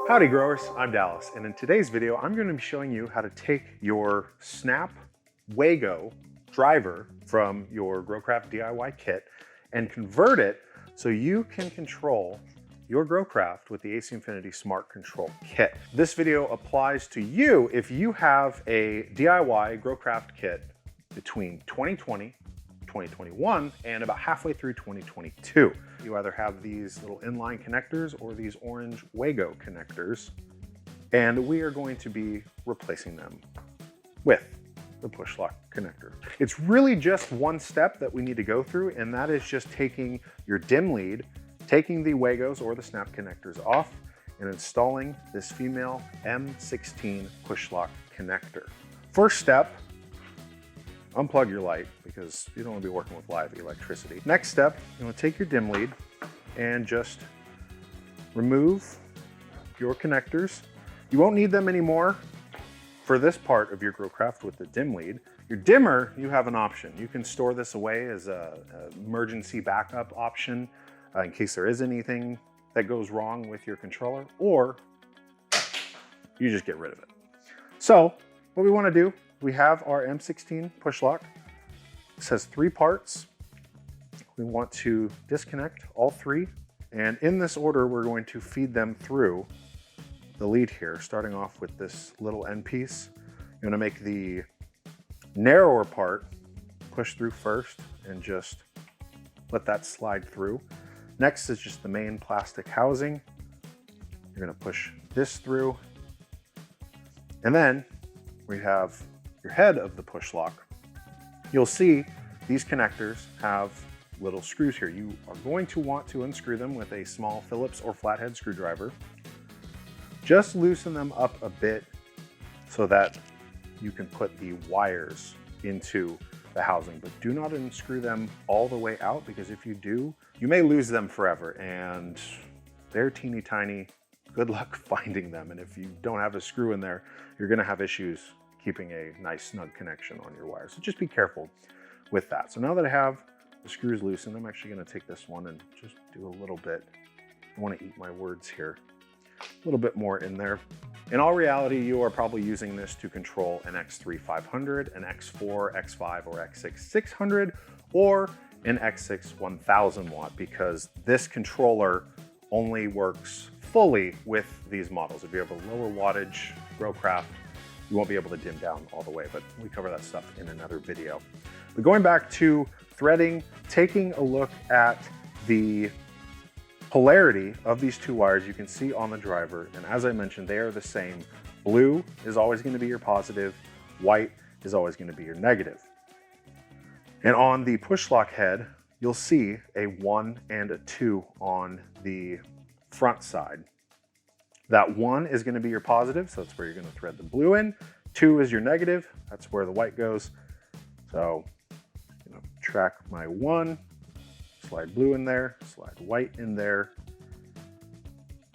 Howdy growers, I'm Dallas, and in today's video I'm going to be showing you how to take your Snap Wago driver from your GrowCraft DIY kit and convert it so you can control your GrowCraft with the AC Infinity Smart Control Kit. This video applies to you if you have a DIY GrowCraft kit between 2020, 2021, and about halfway through 2022. You either have these little inline connectors or these orange Wago connectors, and we are going to be replacing them with the push lock connector. It's really just one step that we need to go through, and that is just taking your dim lead, taking the Wagos or the snap connectors off, and installing this female M16 push lock connector. First step, unplug your light because you don't want to be working with live electricity. Next step, you want to take your dim lead and just remove your connectors. You won't need them anymore for this part of your GrowCraft with the dim lead. Your dimmer, you have an option. You can store this away as an emergency backup option in case there is anything that goes wrong with your controller, or you just get rid of it. So what we want to do, we have our M16 push lock. This has 3 parts. We want to disconnect all 3, and in this order we're going to feed them through the lead here, starting off with this little end piece. You want to make the narrower part push through first and just let that slide through. Next is just the main plastic housing. You're going to push this through, and then we have your head of the push lock. You'll see these connectors have little screws here. You are going to want to unscrew them with a small Phillips or flathead screwdriver. Just loosen them up a bit so that you can put the wires into the housing, but do not unscrew them all the way out, because if you do, you may lose them forever, and they're teeny tiny. Good luck finding them, and if you don't have a screw in there, you're going to have issues keeping a nice snug connection on your wire. So just be careful with that. So now that I have the screws loosened, I'm actually going to take this one and just do a little bit. I want to eat my words here. A little bit more in there. In all reality, you are probably using this to control an X3 500, an X4, X5, or X6 600, or an X6 1000 watt, because this controller only works fully with these models. If you have a lower wattage GrowCraft, you won't be able to dim down all the way, but we cover that stuff in another video. But going back to threading, taking a look at the polarity of these 2 wires, you can see on the driver, and as I mentioned, they are the same. Blue is always going to be your positive, white is always going to be your negative. And on the push lock head, you'll see a 1 and a 2 on the front side. That 1 is going to be your positive, so that's where you're going to thread the blue in. 2 is your negative, that's where the white goes. So, track my 1, slide blue in there, slide white in there.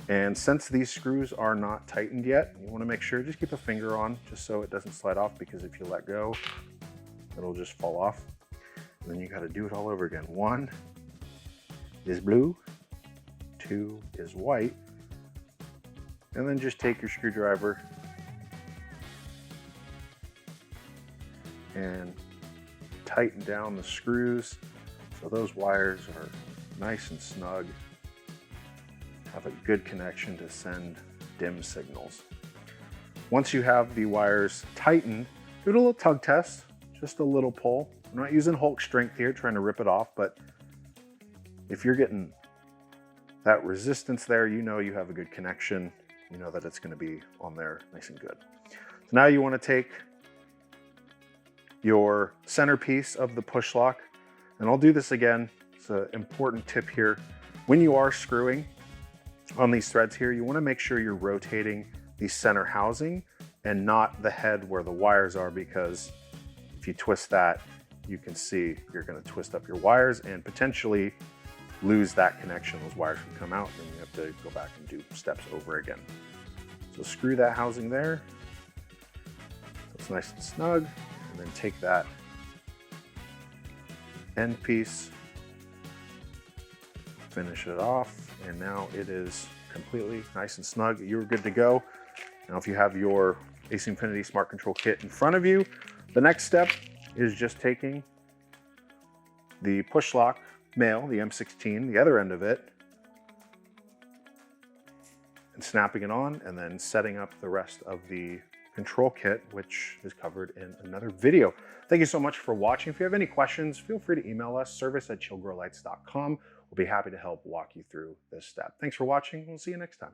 And since these screws are not tightened yet, you want to make sure, just keep a finger on just so it doesn't slide off, because if you let go, it'll just fall off. And then you got to do it all over again. 1 is blue, 2 is white. And then just take your screwdriver and tighten down the screws so those wires are nice and snug, have a good connection to send dim signals. Once you have the wires tightened, do a little tug test, just a little pull. I'm not using Hulk strength here, trying to rip it off, but if you're getting that resistance there, you know you have a good connection. You know that it's going to be on there nice and good. So now you want to take your centerpiece of the push lock, and I'll do this again. It's an important tip here. When you are screwing on these threads here, you want to make sure you're rotating the center housing and not the head where the wires are, because if you twist that, you can see you're going to twist up your wires and potentially lose that connection. Those wires can come out, and you have to go back and do steps over again. So screw that housing there. So it's nice and snug, and then take that end piece, finish it off, and now it is completely nice and snug. You're good to go. Now, if you have your AC Infinity Smart Control Kit in front of you, the next step is just taking the push lock male, the M16, the other end of it, and snapping it on, and then setting up the rest of the control kit, which is covered in another video. Thank you so much for watching. If you have any questions, feel free to email us, service@chillgrowlights.com. We'll be happy to help walk you through this step. Thanks for watching. We'll see you next time.